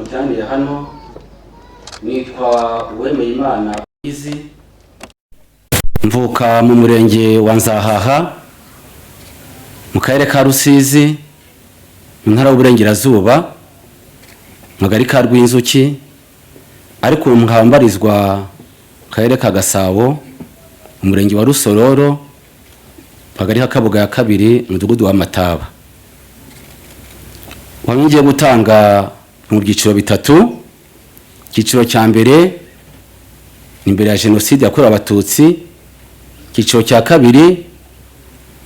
Mutaniye hano nitwa Uwemeyimana Izi, mvuka mu murenge wa Nzahaha mu karere ka Rusizi mu ntara y'Uburengerazuba mu kagari ka Rwinzuki, ariko muhambarizwa mu karere ka Gasabo mu murenge wa Rusororo mu kagari ka Kabuga ya kabiri mu mudugudu wa Mataba. Ngiye gutanga mu byiciro bitatu. Icyiciro cya mbere ni imbere ya jenoside yakorewe abatutsi, icyiciro cya kabiri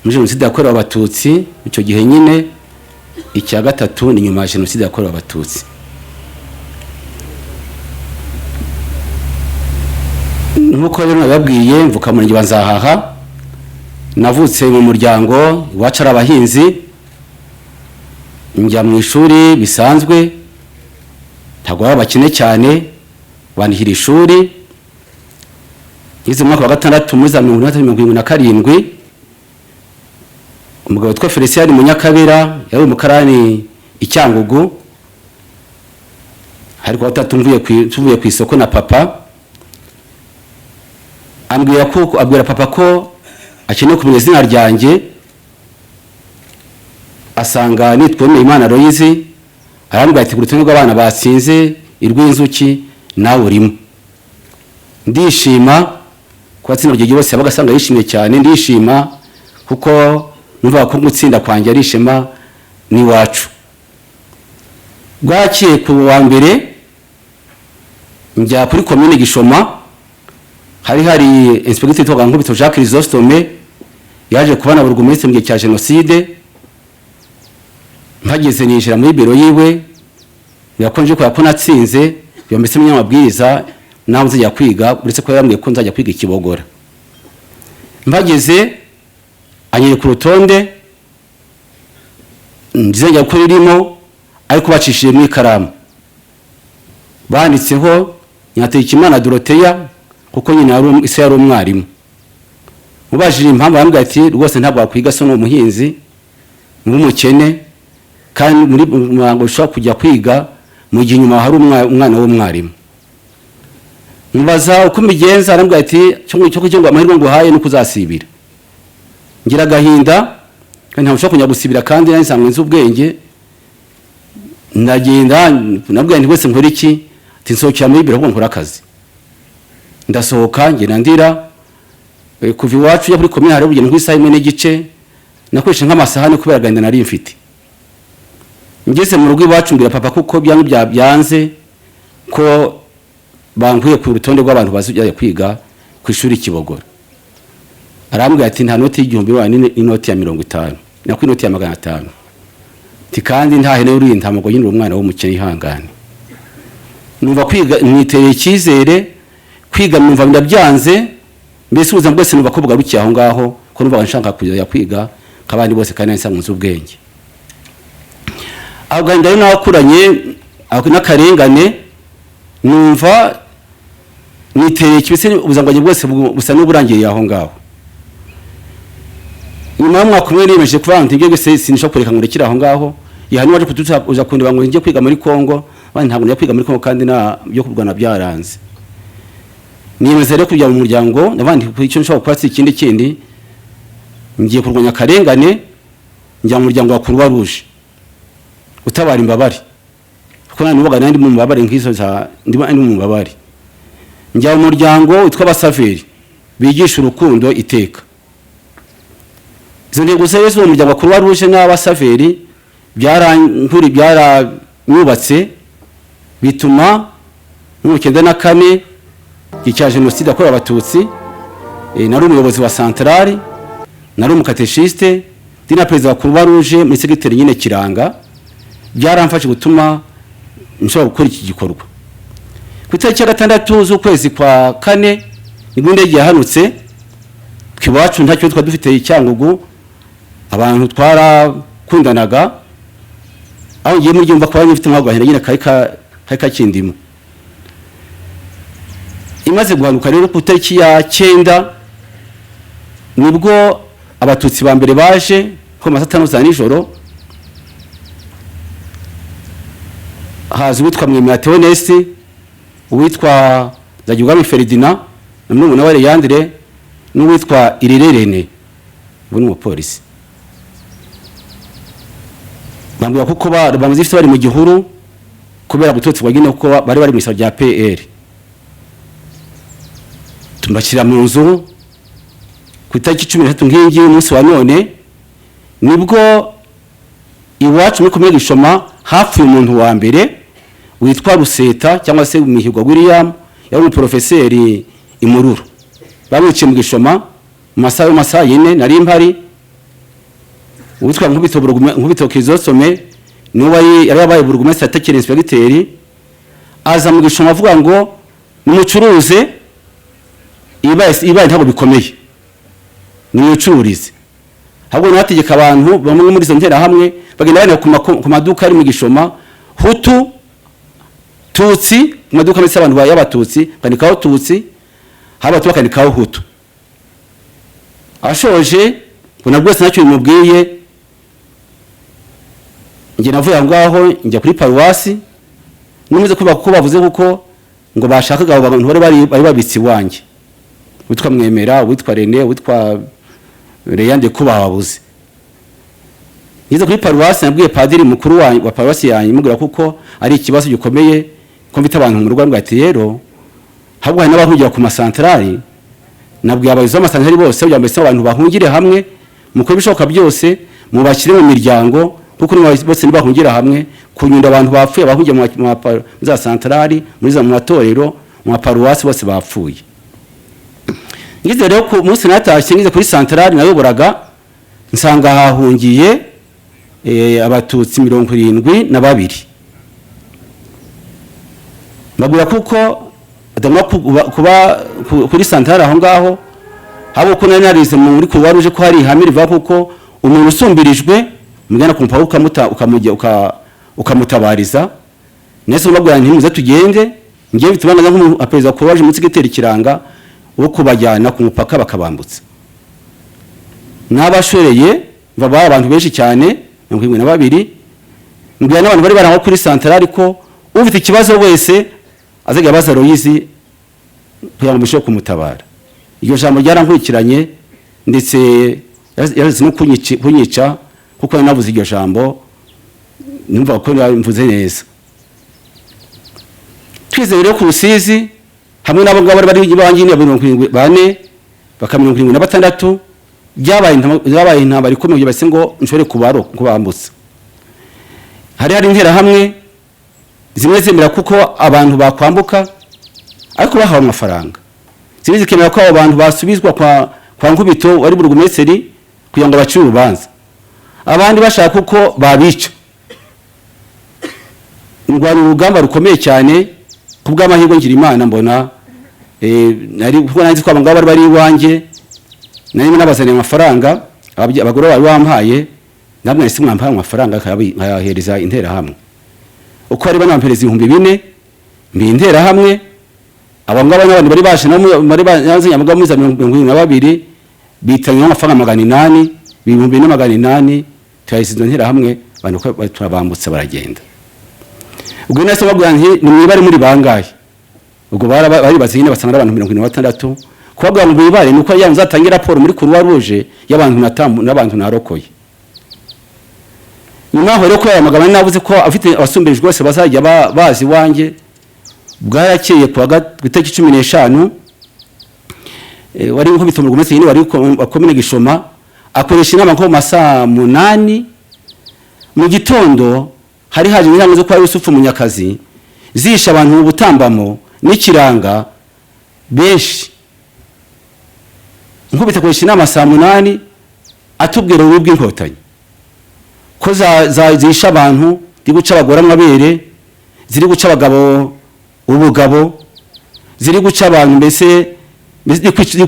muri jenoside yakorewe abatutsi icyo gihe nyine, icya gatatu ni nyuma ya jenoside yakorewe abatutsi. Nkuko rero nababwiye, mvuka mu murenge wa Nzahaha, navutse mu muryango iwacu ari abahinzi, njya mu ishuri bisanzwe, ntabwo baba bakine cyane, banihira ishuri. Yize mu mwaka wa gatandatu muri za 1977, umugabo witwa Felicien Munyakabera yari umukarani Icyangugu, ariko atatumvuye ku isoko na papa, abwira papa ko akeneye kumenya izina ryanjye, asanga nitwa Uwemeyimana Loyizi, arambwira ati urutonde rw'abana batsinze irw'inzuki nawe urimo. Ndishima ko atsinda ryo bose bagasanga yishimye cyane, ndishima kuko numva ko gutsinda kwanjye ari ishema ni wacu. Bwakiye ku wa mbere njya kuri commune Gishoma, hari inspecteur witwa Nkubito Jacques Chrysostome yaje kubana burugumestre mu gihe cya jenoside. Mpageze ninjira muri biro yiwe, yakonje ko yakona natsinze, yometse mu nyamabwiriza naho nzajya kwiga, uretse ko yambwiye ko nzajya kwiga Kibogora. Mpageze anyere ku rutonde, nzajya ko ririmo, ariko bacishije mu ikaramu banditseho Nyategekimana Dorothea, kuko nyine yari umwarimu. Mubajije impamvu, arambwira ati rwose ntabwo wakwiga, so n'umuhinzi n'umukene, kandi muri murango ushobora kujya kwiga mu gihe nyuma hari umwana w'umwarimu. Mubaza uko migenza, arambwira ati cyo ngo amahirwe nguhaye no kuzasibira. Ngira gahinda kandi nta ushobora kujya gusibira, kandi nari nsanzwe nzi ubwenge. Ndagenda nabwiye nti wese nkora iki, ati nsohokera muri biro ngo nkora akazi. Ndasohoka ngenda ndira, kuva iwacu ya kuri komine hari ubugeni nk'isaha 1:30, nakoresha nk'amasahane kubera gahinda nari mfite. Ngeze mu rugo iwacu mbira papa kuko byanze ko bankuye ku rutonde rw'abantu bazujya kwiga ku ishuri Kibogora. Arambwira ati nta noti y'igihumbi wane inoti ya 50, nako inoti ya 500. Ti kandi nta hene uri ntamugo nyine umwana w'umukene ihangane. Numva kwiga niteye icyizere, kwiga numva ndabyanze, mbese ubuzima bwose numva ko bugarukiye aho ngaho, ko numva nshaka kujya kwiga kabandi bose, kandi nsanzwe ubwenge. Aho gahunda rero nakuranye n'akarengane, numva niteye kibise ubuzima bwanjye bwose busa n'uburangiriye aho ngaho. Nyuma y'umwaka umwe niyemeje kuvuga nti ibyo byose sinshobora kureka ngo rekire aho ngaho. Yahani waje kutuza kundeba ngo njye kwiga muri Kongo, bandi ntabwo njya kwiga muri Kongo, kandi na byo kurwana byaranze. Niyemeza rero kujya mu muryango, nabandi icyo nshobora gukora ikindi ngiye kurwanya akarengane, njya mu muryango wa Croix Rouge utabara imbabare, kuko nani nubaga nandi mu mbabare nk'izo ndi mu mbabare. Njya mu muryango witwa Abasaveri bigisha urukundo iteka. Izo ntego zose mu muryango wa Croix Rouge n'Abasaveri byaranyubatse, bituma mu 1994 icya jenoside yakorewe abatutsi, nari umuyobozi wa centrale, nari umukatechiste, ndi na perezida wa Croix Rouge muri segiteri nyine Kiranga. Byaramfashe gutuma nshobora gukora iki gikorwa. Ku itariki ya 6 z'ukwezi kwa 4 nibwo indege yahanutse twiwacu, ntacyo twa dufite Icyangugu, abantu twarakundanaga, aho ngiye mu byumba kwa nyifite mwagahera nyine kari kindimo. Imaze guhanuka rero ku itariki ya 9 nibwo abatutsi ba mbere baje ko 5 za nijoro, haza uwitwa Mwemera Theoneste, uwitwa Zagirwami Ferdinand n'umwana wa Leandre, n'uwitwa Irerene ubu n'umupolisi. Bambwira kuko bamaze ifite bari mu gihuru kubera gutotsi bagine kuko bari mu isaba rya PL. Tumbakira mu nzu ku itariki 13 ngingi umunsi wa none nibwo iwacu muri komine Gishoma hafi umuntu wa mbere witwa Ruseta cyangwa se Mihigo William, yari umuprofeseri Imururu. Bamwiciye mu Gishoma mu masaha yine nari mpari. Witwa Nkubito Kizosome niwe yari yabaye burugumestre atekera inspecteur, aza mu Gishoma avuga ngo numucuruze ibaye ntabwo bikomeye nimucururize. Ahubwo nategeka abantu bamwe muri izo ntera hamwe bagenda bane ku maduka ari mu Gishoma Hutu Tutsi, maduka metse abantu y'abatutsi kanikaho Tutsi, haba tubakanikaho Hutu. Ashoje kuna rwose nacyo bimubwiye, nge navuye ngaho njya kuri paruwasi numuze kuba ko bavuze kuko ngo bashakaga abantu bari babitsi wanje, witwa Mwemera, witwa Rene, witwa Reyande ko bababuze. Nizo kuri paruwasi nabwiye padiri mukuru wa paruwasi yanyu mubwira kuko ari ikibazo gikomeye ko mfite abantu mu Rwanda ati rero habwo hari n'abahungira ku masantrali, nabwiye abayobozi b'amasantrali bose byambe se abantu bahungire hamwe muko bishoka byose mubakire mu miryango kuko bose nibahungira hamwe kunyunda abantu bapfuye bahungiye mu za santrali muri za matorero mu paruwasi bose bapfuye. Ngize rero ku munsi natashye ngize kuri santrali nayoboraga nsanga hahungiye abatutsi 72. Bagura kuko adamwa kuba kuri santrali aho ngaho habo ko narize muri kuwaruje ko hari hamwe riva kuko umuntu usumbirijwe mugana kumpaho ukamujya ukamutabariza. Nese bagura ntimuze tugende ngiye bitubana nk'umuntu apeza ko waje mutsi gitera ikiranga wo kubajyana ku mupaka bakabambutsa. Nabashoreye baba abantu benshi cyane 72 mbya n'abantu bari baraho kuri santrali ko ufite ikibazo wese azaga baza Royizi kugira ngo mushe kumutabara. Iryo jambo ryarankurikiranye ndetse yarazi no kunyica kuko navuze iryo jambo numva ko mvuze neza. Twizeye rero ku Rusizi hamwe nabo ngabo bari bangine 74 baka76 byabaye intambara ikomeye base ngo nshore kubaro kubambutsa. Hari intera hamwe zimwe zemera kuko abantu bakwambuka ariko bahawe amafaranga, zimwe zikemera ko abantu basubizwa kwa Nkubito wari burugumeseri kugira ngo bacire urubanza, abandi bashaka uko babica. Ndwara urugamba rukomeye cyane kubw'amahirwe ngira Imana mbona nari kuko nanzi ko abangaba bari iwanjye nari nabazaniye amafaranga abagore bari bampaye namwe nese mwampaye amafaranga akayahereza intera hamwe uko ari banampereza 4,000 mbintera hamwe abangaba n'abandi bari bashe bari banyanze nyamuga muri 72 bitanye amafaranga 800 2,800 tuyisize intera hamwe abantu turabambutse baragenda. Ubwo nese bagura nti ni mwibare muri bangaye ubwo bari bazine basanga abantu 76 kubabwa ngo bibare nuko yanze atangira raporo muri Croix Rouge y'abantu n'abantu narokoye. Nyuma ho rero ko amagana navuze ko afite abasumbirijwe bose bazajya bazi wanje bwarakeye kwa itariki 15 wari Nkubito Murugumese yini wari komine Gishoma akoresha inama ko masaa 8 mu gitondo hari haje inama zo kwa Yusufu Munyakazi zisha abantu mu butambamo n'ikiranga benshi. Nkubito akoresha inama saa 8 atubwira ububwi inkotanyi ko zisha abantu ziri guca abagore amabere, ziri guca abagabo ubugabo, ziri guca abantu mbese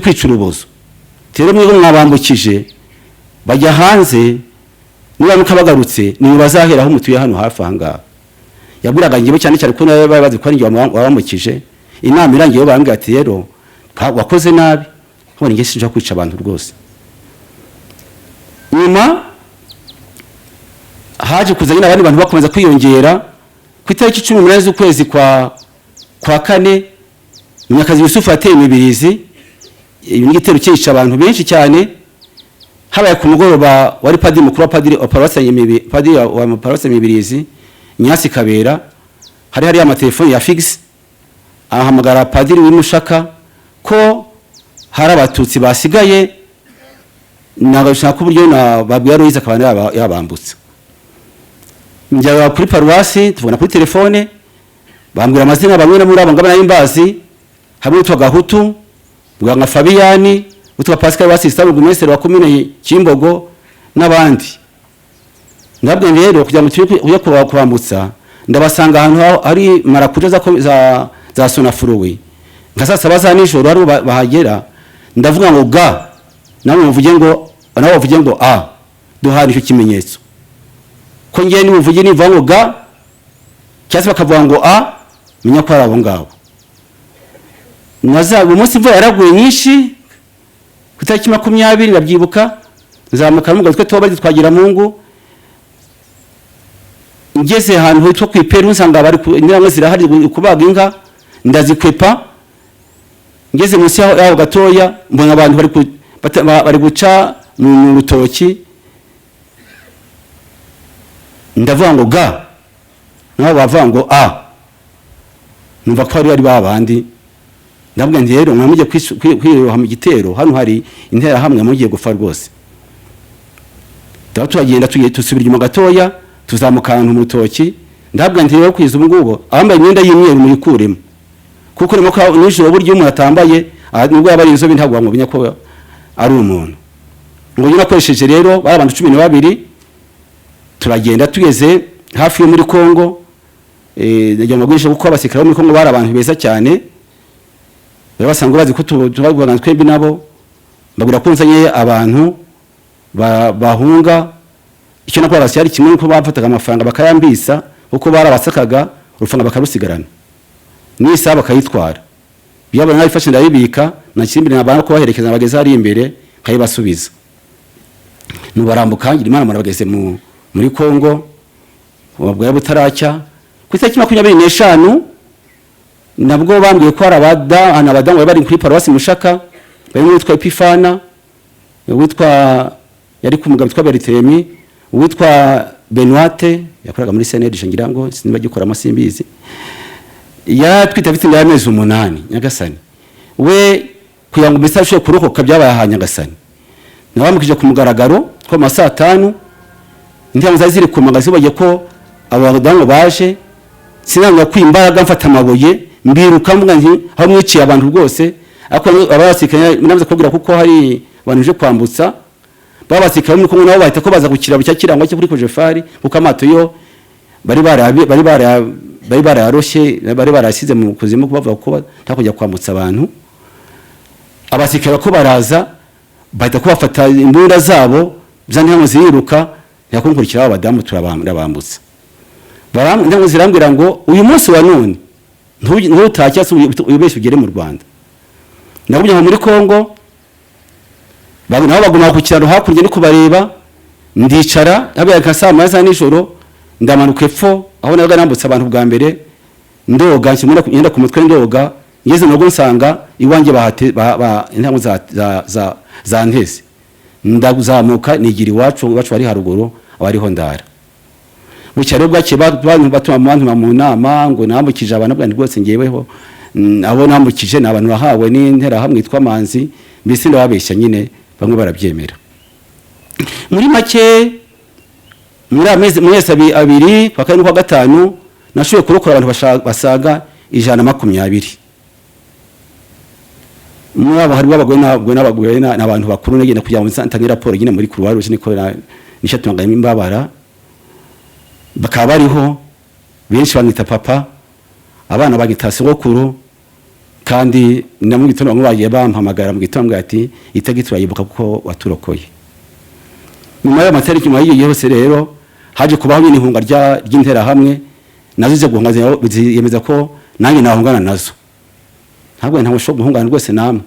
kwica urubozo. Rero mwe mwabambukije bajya hanze niba mukabagarutse ni bazaheraho mutuye hano hafi hanga. Yaburaga ngiye cyane cyane ko nawe bazi ko ngiye wabambukije inama irangiye bambwiye ati rero wakoze nabi ko ngiye sinja kwica abantu rwose. Nyuma haje kuzanye n'abandi bantu bakomeza kwiyongera ku itariki 18 z'ukwezi kwa kane Munyakazi Yusufu yateye imibirizi igitero cyica abantu benshi cyane. Habaye ku mugoroba wari padiri mukuru wa padiri wa Paruwasi Mibirizi Nyasi Kabera, hari amatelefoni ya fix ahamagara padiri w'Imushaka ko hari abatutsi basigaye nagashaka kuburyo na babwira Royiza akabana yabambutse. Njya kuri paruwasi tuvugana kuri telefone bambwira amazina bamwe na muri abo ngabana y'imbazi, hamwe witwa Gahutu, Bwanga Fabiani, witwa Pascal wasista Rugumesero wa komine Kimbogo n'abandi. Ndabwe rero kugira ngo tujye kubambutsa ndabasanga ahantu ari marakuja za Sonafuruwe ngasasa baza nijoro ari bahagera ndavuga ngo ga nawe muvuge ngo a duhana icyo kimenyetso ko ngiye nimuvuge niva ngo ga cyase bakavuga ngo a menya ko ari abo ngabo. Naza umunsi mvura yaraguye nyinshi kutariki 20 ndabyibuka nzamuka mu gatwe twabaje twagira Mungu ngeze ahantu hitwa kwiperu nsanga bari niramwe zirahari kubaga inka ndazikwepa. Ngeze munsi yaho gatoya mbona abantu bari guca mu rutoki ndavuga ngo ga nabo bavuga ngo a numva ko ari babandi. Ndabwo ndi rero mwamuje kwiroha mu gitero hano hari intera hamwe mugiye gufa rwose. Turagenda tusubira inyuma gatoya tuzamuka ahantu mu rutoki. Ndabwo ndi rero kwiza ubungubo abambaye imyenda y'imyeru muyikuremo kuko rimo ko nijoro buryo umuntu atambaye nubwo yabari inzobe ntabwo bamubenya ko ari umuntu. Ngo nyina koresheje rero barabantu 12 turagenda tugeze hafi yo muri Kongo najya magwisha kuko abasikara muri Kongo bari abantu beza cyane. Basanga bazi ko tubagwana twembi nabo bagura kunzanye abantu bahunga icyo nakora bashyari kimwe ko bafataga amafaranga bakayambisa uko barabasakaga urufanga bakarusigarana n'isa bakayitwara byaba nabifashe ndabibika nakimbire nabana ko baherekeza bageze ari imbere kayibasubiza nubarambuka ngira Imana marabageze muri Kongo babwaye butaracya ku itariki 25 nabwo bambwiye ko abadamu bari kuri Paruwasi Mushaka bari witwa Epifana, witwa yari kumugabo witwa Bertremi, witwa Benoite yakoraga muri Senedisha ngira ngo sinibagikora amasimbizi twita bitinde y'amezi 8 Nyagasani we kuyango message kurokoka byabaye Nyagasani nabamukije ku mugaragaro ko masa 5 ndiyamo zaziri ku magazi bagiye ko abadamu baje sinanga kwimbaraga mfata amabuye mbiruka mvuga nti aho mwiciye abantu rwose ako abasikanya namaze kubwira kuko hari abantu je kwambutsa babasikanya muri Kongo nabo bahita ko baza gukira bucya kirango cyo kuri Kojefari kuko amato yo bari bararoshe bari barasize mu kuzimu kubavuga ko takujya kwambutsa abantu. Abasikanya ko baraza bahita ko bafata imbunda zabo zanyango ziruka yakunkurikira abadamu turabambutsa baramwe zirambwira ngo uyu munsi wa none ntutacya ubeshye ugere mu Rwanda. Nabujya muri Kongo nabo baguma ku kiraro hakurya ni kubareba ndicara abaye kasama za nijoro ndamanuka epfo aho nabaga nambutse abantu bwa mbere ndoga nkimura ku mutwe ndoga ngeze no nsanga iwanjye intango za ntese ndaguzamuka nigira iwacu bari haruguru abariho ndara mucyaro bwake batuma abantu mu nama ngo nambukije abantu bwandi rwose ngeweho abo nambukije nabantu bahawe n'intera hamwe yitwa Manzi mbese ndababeshya nyine bamwe barabyemera. Muri make muri amezi abiri paka no kwa gatanu nashoboye kurokora abantu basaga 120. Muri abo hari abagore n'abantu bakuru negenda kujya mu ntangira raporo nyine muri Croix Rouge niko nishatanga imbabara bakaba bariho benshi bamwita papa abana bagita sogokuru kandi na mu gitondo bamwe bagiye bampamagara mu gitondo ati itagi turayibuka kuko waturokoye. Nyuma y'amatariki mayiye yose rero haje kubaho nyine ihunga ry'intera hamwe nazo ze guhunga yemeza ko nanjye nahungana nazo ntabwo ntabwo guhungana rwose namwe.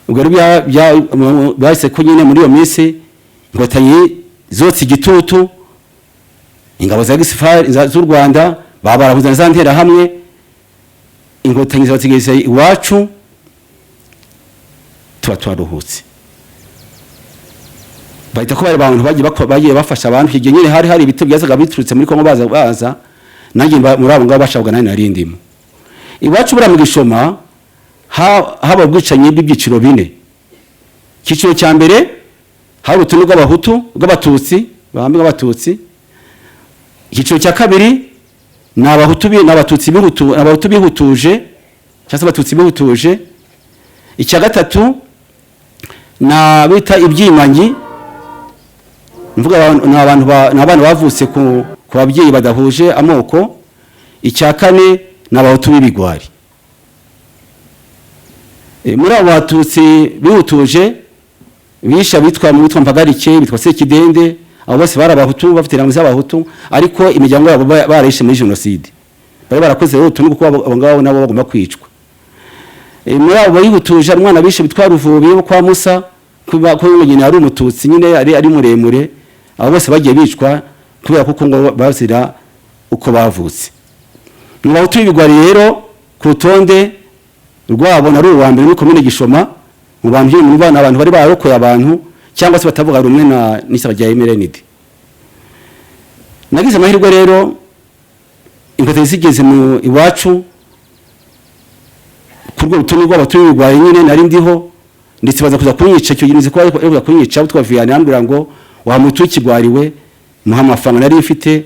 Ubwo bya ko nyine muri iyo minsi inkotanyi zotse igitutu ingabo za gisifari z'u Rwanda babarahuza za ntera hamwe inkotanyi zabategeze iwacu tuba twaruhutse bahita ko bari abantu bagiye bafasha abantu igihe nyine hari ibiti byazaga biturutse muri Kongo baza nanjye muri abo ngabo bashabwa nani narindimo iwacu bura mu Gishoma haba bwicanyi bw'ibiciro bine kiciro cya mbere hari urutonde rw'abahutu rw'abatutsi bahamwe b'abatutsi ikiciro cya kabiri ni abahutu n'abatutsi bihutuje cyangwa abatutsi bihutuje icya gatatu na bita ibyimanyi mvuga n'abantu bavutse ku babyeyi badahuje amoko icya kane n'abahutu b'ibigwari muri abo batutsi bihutuje bisha bitwa Mpagarike bitwa Sekidende abo bose barabahutu bafite inama z'abahutu ariko imiryango yabo barayishe muri jenoside bari barakoze utuntu kuko abo ngabo nabo bagomba kwicwa muri abo bihutuje umwana bishe bitwa Ruvubi wo kwa Musa ko nyine ari umututsi nyine ari muremure abo bose bagiye bicwa kubera kuko ngo bazira uko bavutse mu bahutu b'ibigwari rero ku rutonde rwabo na ruwa mbere muri komine Gishoma mu bantu abantu bari barokoye abantu cyangwa se batavuga rumwe n'isaba rya MRND nagize amahirwe rero inkotanyi zigeze mu iwacu kurwo rutonde rw'abahutu b'ibigwari nyine nari ndiho ndetse baza kuza kunyica cyo gineze ko ari kunyica twaviyana ambira ngo wa mutu kigwariwe muha amafaranga nari ifite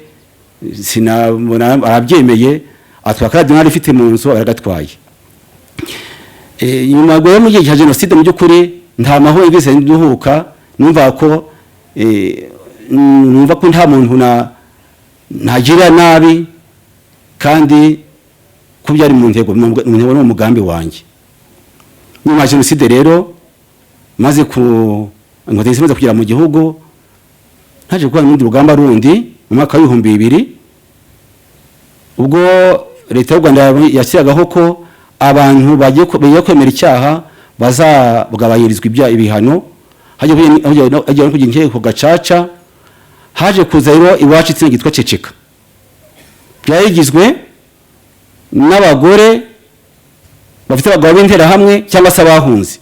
sinabona arabyemeye atwakadi nari ifite mu nzu aragatwaye nyuma ngo mu gihe cya jenoside mu byukuri nta mahoro yigeze nduhuka numva ko nta muntu ntagira nabi kandi ko byari mu ntego n'umugambi wanjye nyuma ya jenoside rero maze inkotanyi zimaze kugera mu gihugu ntaje kuba n'undi rugamba rundi mu mwaka wa 2000 ubwo leta y'u Rwanda yashyiragaho ko abantu bagiye kwemera icyaha bazabwabayirizwa ibihano haje kugira inkiko gacaca haje kuza rero iwacu itsinda gitwa Ceceka byarigizwe n'abagore bafite abagabo b'intera hamwe cyangwa se abahunze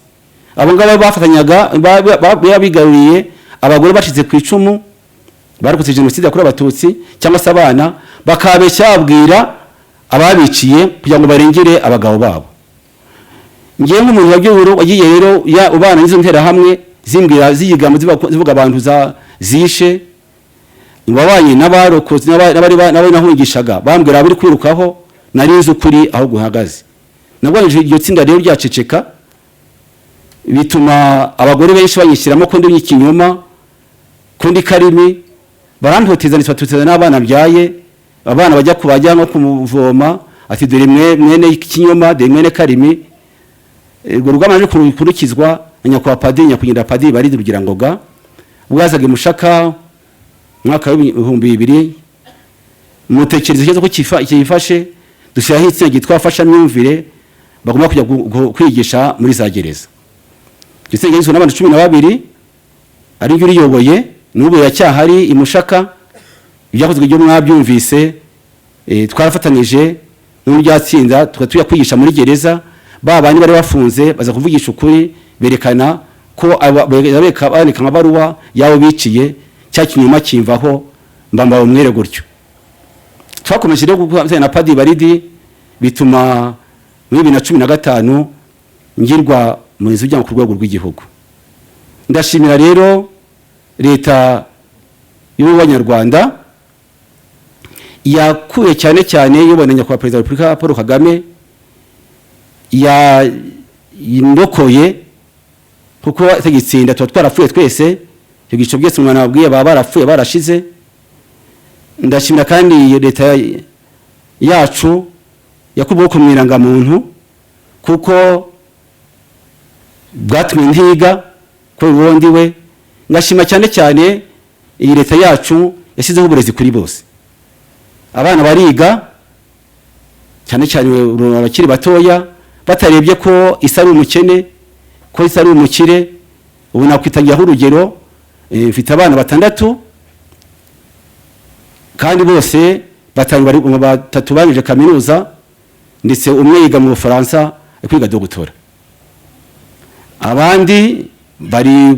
abo ngabo bafatanyaga bigaruriye abagore bashize ku icumu barokotse jenoside yakorewe abatutsi cyangwa se abana bakabeshya babwira ababiciye kugira ngo barengere abagabo babo ngiye nk'umuntu wagiye rero ubana n'izo ntera hamwe zimbwira ziyigamba zivuga abantu zishe wabanye n'abarokotse n'abari nahungishaga bambwira abiri kwirukaho nari nzi ukuri aho guhagaze nabwo iryo tsinda rero ryaceceka bituma abagore benshi banyishyiramo ko ndi ikinyoma kundi karimi barantoteza nitwatuteza n'abana byaye abana bajya kubajya nko kumuvoma ati dore mwene ikinyoma dore mwene karimi urwo rugamba ruri kurukizwa nyakwa padiri nyakugenda padiri bari rugira ngoga bwazaga mushaka mwaka wa 2000 mutekerezo cyo cyifashe dushiraho itsinda gitwa fasha myumvire bagomba kujya kwigisha muri za gereza gitsinda gizwe n'abantu 12 ari ngiri yoboye n'ubu yacyahari imushaka ibyakozwe byo mwabyumvise twarafatanije n'uryatsinda tukatuya kwigisha muri gereza babandi bari bafunze baza kuvugisha ukuri berekana ko abeka amabaruwa yawo biciye cya kinyuma kimvaho mbamba umwere gutyo twakomeje rero gukorana na Padiri Baridi bituma muri 2015 ngirwa mu nzu y'ijyanwa ku rwego rw'igihugu ndashimira rero leta y'Abanyarwanda yakuye cyane yobonanya kwa Perezida wa Repubulika Paul Kagame yindokoye kuko tegitsinda twarafuye twese icyo gico byese umwana wabwiye baba barapfuye barashize ndashimira kandi leta yacu yakubaho kumwiranga muntu kuko bwatumye ntiga ko ubundi we ngashima cyane iyi leta yacu yashyizeho uburezi kuri bose abana bariga cyane abakiri batoya batarebye ko isari umukene ko isari umukire ubu nakwitangira urugero mfite abana 6 kandi bose batatu barangije kaminuza, ndetse umwe yiga mu Bufaransa kwiga dogutora. Abandi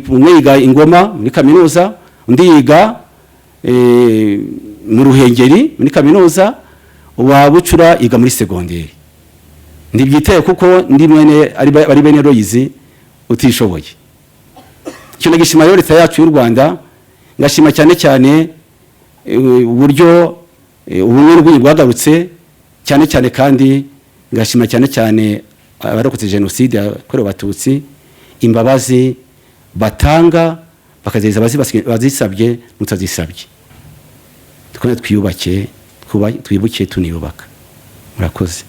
umwe yiga Ingoma muri kaminuza, undi yiga mu Ruhengeri muri kaminuza, uwa Bucura yiga muri segonderi. Ndibyiteye kuko ndi mwene ari bene Royizi utishoboye. Icyo nagishima rero leta yacu y'u Rwanda, ngashima cyane cyane uburyo ubumwe n'ubwiyunge bwagarutse, cyane cyane kandi ngashima cyane cyane abarokotse jenoside yakorewe Abatutsi, imbabazi batanga bakazeza bazisabye n'utazisabye. Twiyubake, twibuke tuniyubaka. Murakoze.